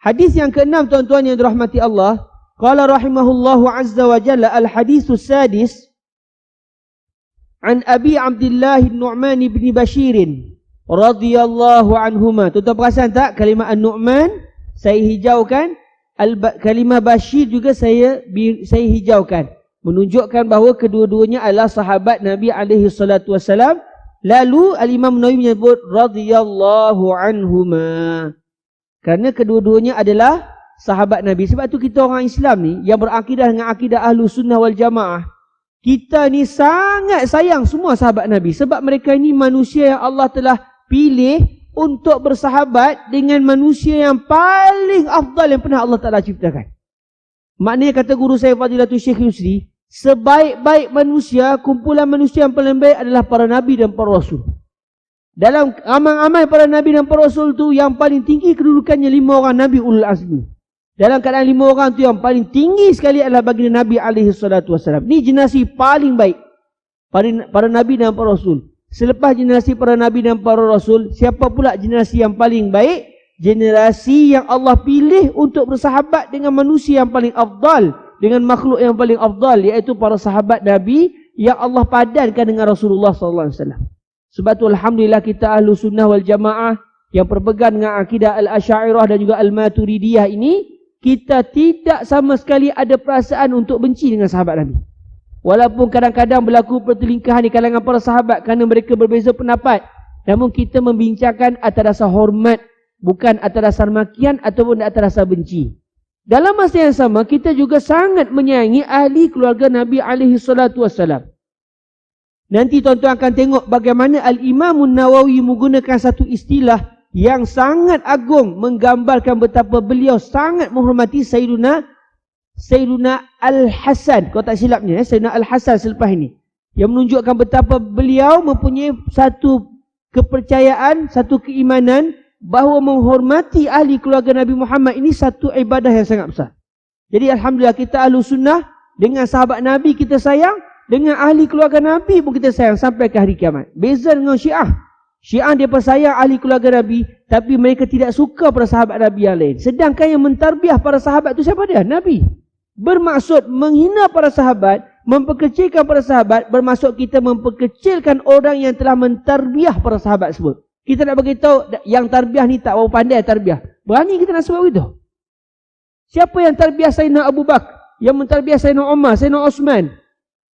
Hadis yang keenam, tuan-tuan yang dirahmati Allah, qala rahimahullahu azza wa jalla, al-haditsus sadis an Abi Abdullah Nu'man ibn Bashir radhiyallahu anhuma. Tuan-tuan perasan tak kalimah An-Nu'man saya hijaukan, kalimah Bashir juga saya hijaukan, menunjukkan bahawa kedua-duanya adalah sahabat Nabi alaihi salatu wasalam. Lalu Al-Imam Nawawi menyebut radhiyallahu anhuma, kerana kedua-duanya adalah sahabat Nabi. Sebab tu kita orang Islam ni yang berakidah dengan akidah Ahlus Sunnah wal Jamaah, kita ni sangat sayang semua sahabat Nabi. Sebab mereka ini manusia yang Allah telah pilih untuk bersahabat dengan manusia yang paling afdal yang pernah Allah Ta'ala ciptakan. Maknanya kata guru saya Fadilatul Syekh Yusri, sebaik-baik manusia, kumpulan manusia yang paling baik adalah para Nabi dan para Rasul. Dalam amal-amal para Nabi dan para Rasul tu, yang paling tinggi kedudukannya 5 orang Nabi Ulul Azmi. Dalam keadaan 5 orang tu yang paling tinggi sekali adalah baginda Nabi alaihi salatu wasallam. Ni generasi paling baik, para Nabi dan para Rasul. Selepas generasi para Nabi dan para Rasul, siapa pula generasi yang paling baik? Generasi yang Allah pilih untuk bersahabat dengan manusia yang paling afdal, dengan makhluk yang paling afdal, iaitu para sahabat Nabi yang Allah padankan dengan Rasulullah sallallahu alaihi wasallam. Sebab tu alhamdulillah kita Ahlu Sunnah wal Jamaah yang berpegang dengan akidah Al-Asy'ariyah dan juga Al-Maturidiyah ini, kita tidak sama sekali ada perasaan untuk benci dengan sahabat Nabi. Walaupun kadang-kadang berlaku pertelingkahan di kalangan para sahabat kerana mereka berbeza pendapat, namun kita membincangkan atas dasar hormat, bukan atas dasar makian ataupun atas dasar benci. Dalam masa yang sama, kita juga sangat menyayangi ahli keluarga Nabi alaihi salatu wassalam. Nanti tuan-tuan akan tengok bagaimana Al-Imam Nawawi menggunakan satu istilah yang sangat agung, menggambarkan betapa beliau sangat menghormati Sayyiduna Al-Hasan, kalau tak silapnya, Sayyiduna Al-Hasan selepas ini, yang menunjukkan betapa beliau mempunyai satu kepercayaan, satu keimanan bahawa menghormati ahli keluarga Nabi Muhammad ini satu ibadah yang sangat besar. Jadi alhamdulillah kita Ahlu Sunnah, dengan sahabat Nabi kita sayang, dengan ahli keluarga Nabi pun kita sayang sampai ke hari kiamat. Beza dengan Syiah. Syiah dia persayang ahli keluarga Nabi, tapi mereka tidak suka pada sahabat Nabi yang lain. Sedangkan yang mentarbiah para sahabat itu siapa dia? Nabi. Bermaksud menghina para sahabat, memperkecilkan para sahabat, bermaksud kita memperkecilkan orang yang telah mentarbiah para sahabat tersebut. Kita nak beritahu yang tarbiah ni tak berapa pandai tarbiah. Berani kita nak sebut begitu? Siapa yang tarbiah Sayyidina Abu Bakar, yang mentarbiah Sayyidina Umar, Sayyidina Osman,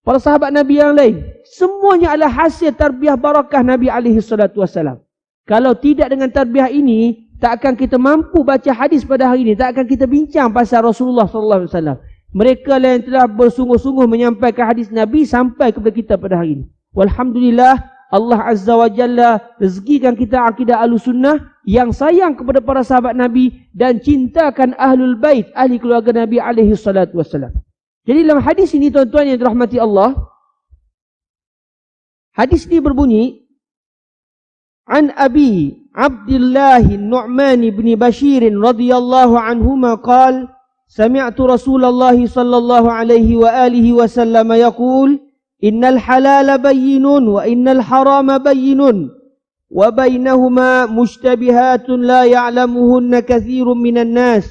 para sahabat Nabi yang lain? Semuanya adalah hasil tarbiah barakah Nabi alaihi salatu wassalam. Kalau tidak dengan tarbiah ini, tak akan kita mampu baca hadis pada hari ini, tak akan kita bincang pasal Rasulullah sallallahu alaihi wasallam. Mereka lah yang telah bersungguh-sungguh menyampaikan hadis Nabi sampai kepada kita pada hari ini. Walhamdulillah, Allah Azza wa Jalla rezekikan kita akidah Ahlussunnah yang sayang kepada para sahabat Nabi dan cintakan Ahlul Bait, ahli keluarga Nabi alaihi salatu wassalam. Jadi dalam hadis ini tuan-tuan yang dirahmati Allah, hadis ini berbunyi, An Abi Abdullah Nu'man ibn Bashir radhiyallahu anhuma qala sami'tu Rasulullah sallallahu alaihi wa alihi wasallam yaqul innal halala bayyinun wa innal harama bayyinun wa bainahuma mushtabihatun la ya'lamuhunna katsirun minan nas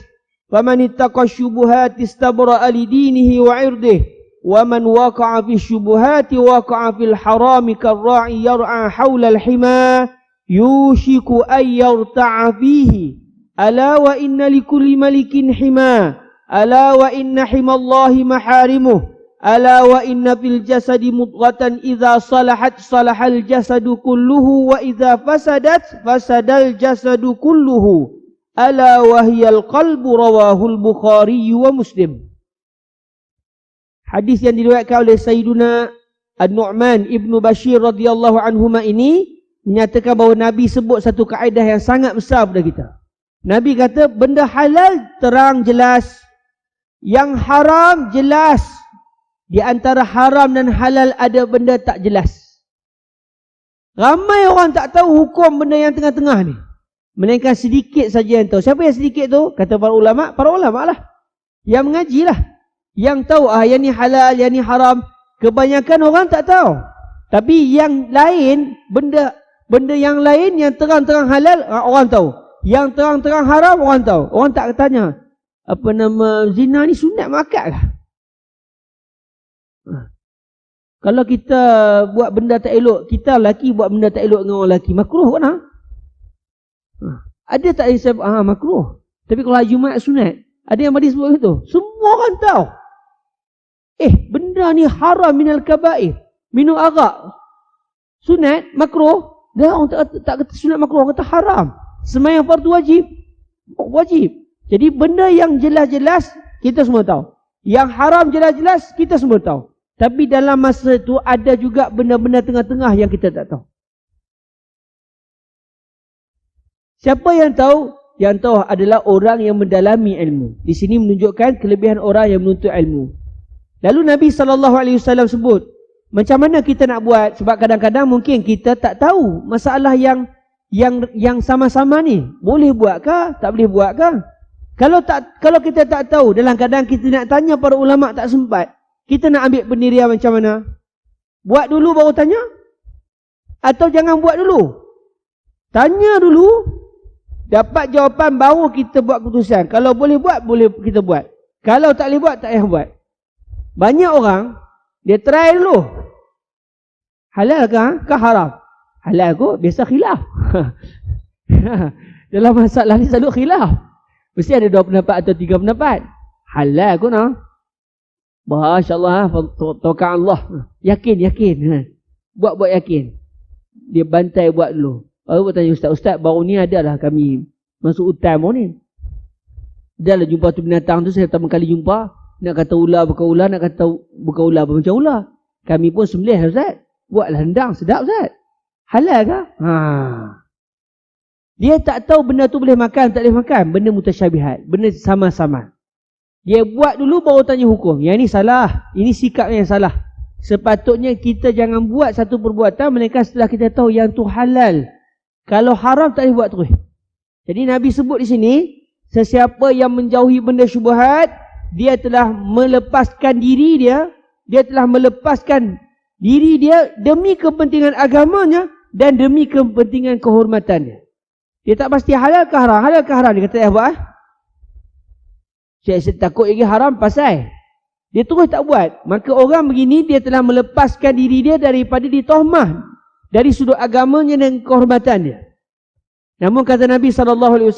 faman ittaqa syubuhati istabra'a li dinihi wa 'irdihi wa man waqa'a fi syubuhati waqa'a fil harami karra'i yar'a hawla al-hima yushiku ay yarta'a fihi ala wa inna likulli malikin hima ala wa inna himallahi maharimuh ala wa inna fil jasadi mudghatan idza salahat salahal jasadu kulluhu wa idza fasadat fasadal jasadu kulluhu ala wa hiyal qalbu rawahul Bukhari wa Muslim. Hadis yang diriwayatkan oleh Sayyiduna An-Nu'man ibnu Bashir radhiyallahu anhuma ini menyatakan bahawa Nabi sebut satu kaedah yang sangat besar pada kita. Nabi kata benda halal terang jelas, yang haram jelas. Di antara haram dan halal ada benda tak jelas. Ramai orang tak tahu hukum benda yang tengah-tengah ni, melainkan sedikit saja yang tahu. Siapa yang sedikit tu? Kata para ulama' lah, yang mengaji lah, yang tahu yang ni halal, yang ni haram. Kebanyakan orang tak tahu. Tapi yang lain, benda yang lain yang terang-terang halal, orang tahu. Yang terang-terang haram orang tahu. Orang tak tanya, apa nama, zina ni sunat makat kah? Kalau kita buat benda tak elok, kita lelaki buat benda tak elok dengan orang lelaki, makruh kan? Ada tak yang sebab makruh? Tapi kalau hari Jumaat sunat, ada yang bagi sebut itu. Semua orang tahu. Benda ni haram minal kabair. Minum arak sunat, makruh. Dah orang tak kata sunat makruh, orang kata haram. Sembahyang fardu wajib. Wajib. Jadi benda yang jelas-jelas kita semua tahu. Yang haram jelas-jelas kita semua tahu. Tapi dalam masa itu ada juga benda-benda tengah-tengah yang kita tak tahu. Siapa yang tahu? Yang tahu adalah orang yang mendalami ilmu. Di sini menunjukkan kelebihan orang yang menuntut ilmu. Lalu Nabi SAW sebut, macam mana kita nak buat? Sebab kadang-kadang mungkin kita tak tahu masalah yang sama-sama ni. Boleh buatkah? Tak boleh buatkah? Kalau kita tak tahu, dalam keadaan kita nak tanya para ulama tak sempat, kita nak ambil pendirian macam mana? Buat dulu baru tanya? Atau jangan buat dulu? Tanya dulu, dapat jawapan baru kita buat keputusan. Kalau boleh buat, boleh kita buat. Kalau tak boleh buat, tak payah buat. Banyak orang, dia try dulu. Halal kah haram? Halal kot, biasa khilaf. Dalam masalah ni selalu khilaf. Mesti ada 2 pendapat atau 3 pendapat. Halal kot nah. Masya Allah, tawakal Allah. Yakin. Buat yakin. Dia bantai buat dulu. Baru bertanya ustaz, baru ni adalah kami masuk hutan baru ni. Dah lah jumpa tu binatang tu, saya pertama kali jumpa. Nak kata ular bukan ular, nak kata bukan ular macam ular. Kami pun sembelih lah ustaz. Buatlah rendang, sedap ustaz. Halal kah? Dia tak tahu benda tu boleh makan, tak boleh makan. Benda mutasyabihat, benda sama-sama. Dia buat dulu baru tanya hukum. Yang ni salah, ini sikap yang salah. Sepatutnya kita jangan buat satu perbuatan melainkan setelah kita tahu yang tu halal. Kalau haram tak boleh buat terus. Jadi Nabi sebut di sini, sesiapa yang menjauhi benda syubhat, dia telah melepaskan diri dia, demi kepentingan agamanya dan demi kepentingan kehormatannya. Dia tak pasti halal ke haram, dia kata buat. Saya takut lagi haram pasal dia terus tak buat. Maka orang begini dia telah melepaskan diri dia daripada ditohmah dari sudut agamanya dan kehormatan dia. Namun kata Nabi SAW,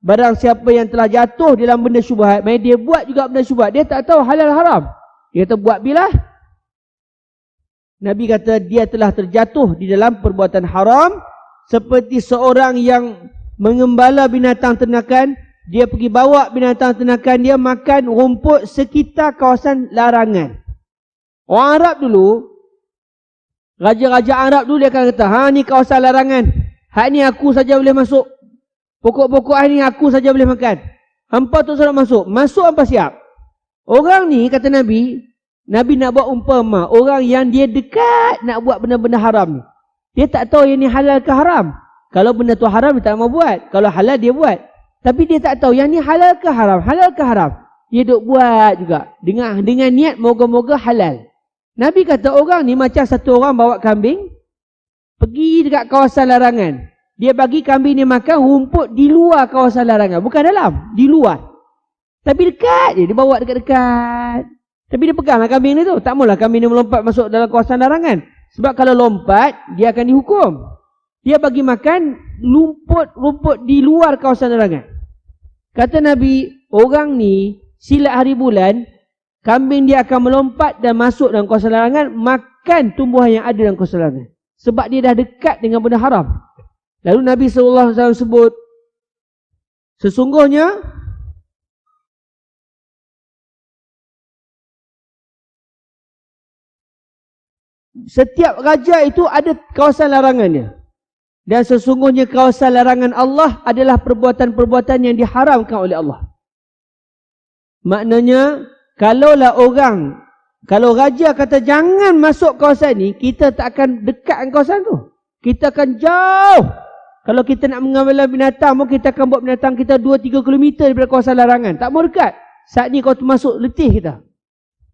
barang siapa yang telah jatuh dalam benda syubhat, maksudnya dia buat juga benda syubhat, dia tak tahu halal haram, dia kata buat bila. Nabi kata dia telah terjatuh di dalam perbuatan haram, seperti seorang yang mengembala binatang ternakan. Dia pergi bawa binatang ternakan dia makan rumput sekitar kawasan larangan. Orang Arab dulu, raja-raja Arab dulu dia akan kata, ni kawasan larangan. Hak ni aku saja boleh masuk. Pokok-pokok ni aku saja boleh makan. Hampa tu sudah masuk. Masuk hampa siap. Orang ni kata Nabi nak buat umpama orang yang dia dekat nak buat benda-benda haram ni. Dia tak tahu yang ni halal ke haram. Kalau benda tu haram dia tak mau buat. Kalau halal dia buat. Tapi dia tak tahu yang ni halal ke haram. Dia duk buat juga. Dengan niat moga-moga halal. Nabi kata orang ni macam satu orang bawa kambing. Pergi dekat kawasan larangan. Dia bagi kambing ni makan rumput di luar kawasan larangan. Bukan dalam. Di luar. Tapi dekat je. Dia bawa dekat-dekat. Tapi dia peganglah kambing ni tu. Tak maulah kambing ni melompat masuk dalam kawasan larangan. Sebab kalau lompat, dia akan dihukum. Dia bagi makan rumput di luar kawasan larangan. Kata Nabi, orang ni silat hari bulan, kambing dia akan melompat dan masuk dalam kawasan larangan, makan tumbuhan yang ada dalam kawasan larangan. Sebab dia dah dekat dengan benda haram. Lalu Nabi SAW sebut, sesungguhnya setiap raja itu ada kawasan larangannya. Dan sesungguhnya kawasan larangan Allah adalah perbuatan-perbuatan yang diharamkan oleh Allah. Maknanya, kalau raja kata jangan masuk kawasan ni, kita tak akan dekat dengan kawasan tu. Kita akan jauh. Kalau kita nak mengambil binatang, kita akan buat binatang kita 2-3 km daripada kawasan larangan. Tak mau dekat. Saat ni kau masuk, letih kita.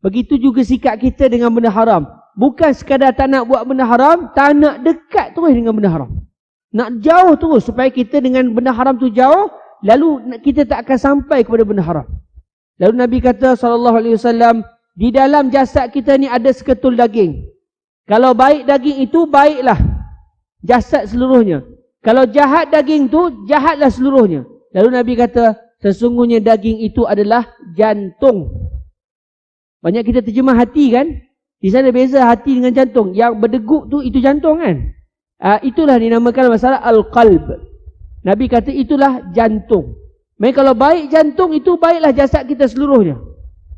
Begitu juga sikap kita dengan benda haram. Bukan sekadar tak nak buat benda haram, tak nak dekat terus dengan benda haram. Nak jauh terus supaya kita dengan benda haram tu jauh, lalu kita tak akan sampai kepada benda haram. Lalu Nabi kata SAW, di dalam jasad kita ni ada seketul daging. Kalau baik daging itu, baiklah jasad seluruhnya. Kalau jahat daging tu, jahatlah seluruhnya. Lalu Nabi kata, sesungguhnya daging itu adalah jantung. Banyak kita terjemah hati kan? Di sana beza hati dengan jantung. Yang berdeguk tu, itu jantung kan? Itulah dinamakan masalah al-qalb. Nabi kata itulah jantung. Mereka kalau baik jantung itu, baiklah jasad kita seluruhnya.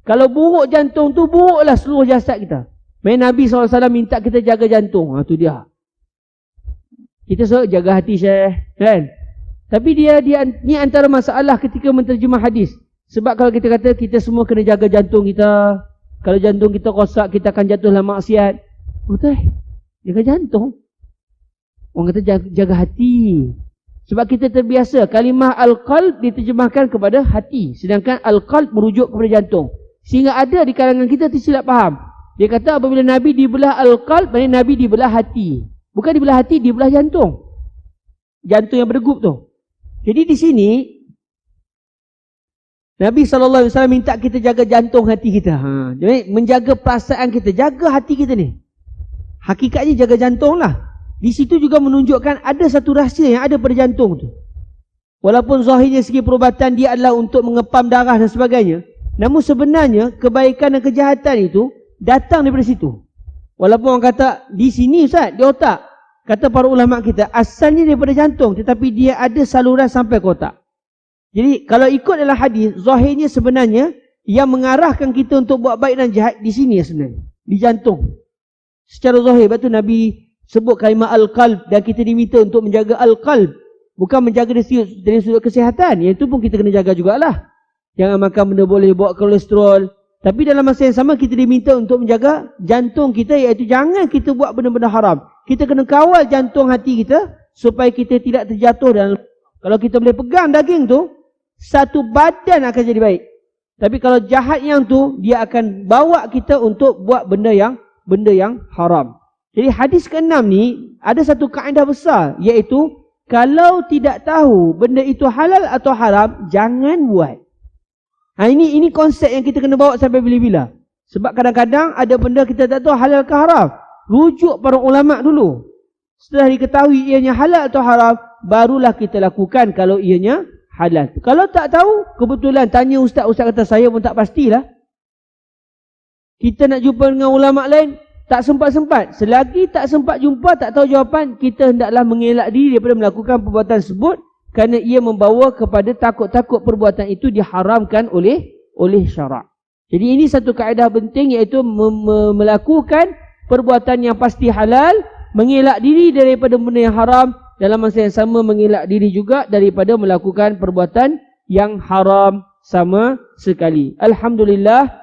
Kalau buruk jantung tu, buruklah seluruh jasad kita. Mereka Nabi SAW minta kita jaga jantung. Itu dia. Kita selalu jaga hati Syekh, kan? Tapi dia ni antara masalah ketika menterjemah hadis. Sebab kalau kita kata kita semua kena jaga jantung kita, kalau jantung kita rosak, kita akan jatuh dalam maksiat. Betul? Jaga jantung. Orang kata jaga hati. Sebab kita terbiasa kalimah al-qalb diterjemahkan kepada hati, sedangkan al-qalb merujuk kepada jantung. Sehingga ada di kalangan kita tersilap faham. Dia kata apabila Nabi dibelah al-qalb, maknanya Nabi dibelah hati. Bukan dibelah hati, dibelah jantung. Jantung yang berdegup tu. Jadi di sini Nabi SAW minta kita jaga jantung hati kita. Jadi menjaga perasaan kita, jaga hati kita ni. Hakikatnya jaga jantung lah. Di situ juga menunjukkan ada satu rahsia yang ada pada jantung tu. Walaupun zahirnya segi perubatan dia adalah untuk mengepam darah dan sebagainya, namun sebenarnya kebaikan dan kejahatan itu datang daripada situ. Walaupun orang kata di sini Ustaz, di otak. Kata para ulama kita, asalnya daripada jantung, tetapi dia ada saluran sampai ke otak. Jadi kalau ikut dalam hadis, zahirnya sebenarnya yang mengarahkan kita untuk buat baik dan jahat di sini sebenarnya, di jantung. Secara zahir, sebab tu Nabi sebut kalimah al-qalb, dan kita diminta untuk menjaga al-qalb. Bukan menjaga dari sudut kesihatan. Yang itu pun kita kena jaga jugalah. Jangan makan benda boleh bawa kolesterol. Tapi dalam masa yang sama kita diminta untuk menjaga jantung kita, iaitu jangan kita buat benda-benda haram. Kita kena kawal jantung hati kita supaya kita tidak terjatuh dalam. Kalau kita boleh pegang daging tu, satu badan akan jadi baik. Tapi kalau jahat yang tu, dia akan bawa kita untuk buat benda yang haram. Jadi hadis ke-6 ni ada satu kaedah besar, iaitu kalau tidak tahu benda itu halal atau haram, jangan buat. Ini konsep yang kita kena bawa sampai bila-bila. Sebab kadang-kadang ada benda kita tak tahu halal ke haram. Rujuk para ulama dulu. Setelah diketahui ianya halal atau haram, barulah kita lakukan kalau ianya halal. Kalau tak tahu, kebetulan tanya ustaz kata saya pun tak pastilah. Kita nak jumpa dengan ulama lain, tak sempat-sempat. Selagi tak sempat jumpa, tak tahu jawapan, kita hendaklah mengelak diri daripada melakukan perbuatan tersebut, kerana ia membawa kepada takut-takut perbuatan itu diharamkan oleh syarak. Jadi ini satu kaedah penting, iaitu melakukan perbuatan yang pasti halal, mengelak diri daripada benda yang haram, dalam masa yang sama mengelak diri juga daripada melakukan perbuatan yang haram sama sekali. Alhamdulillah.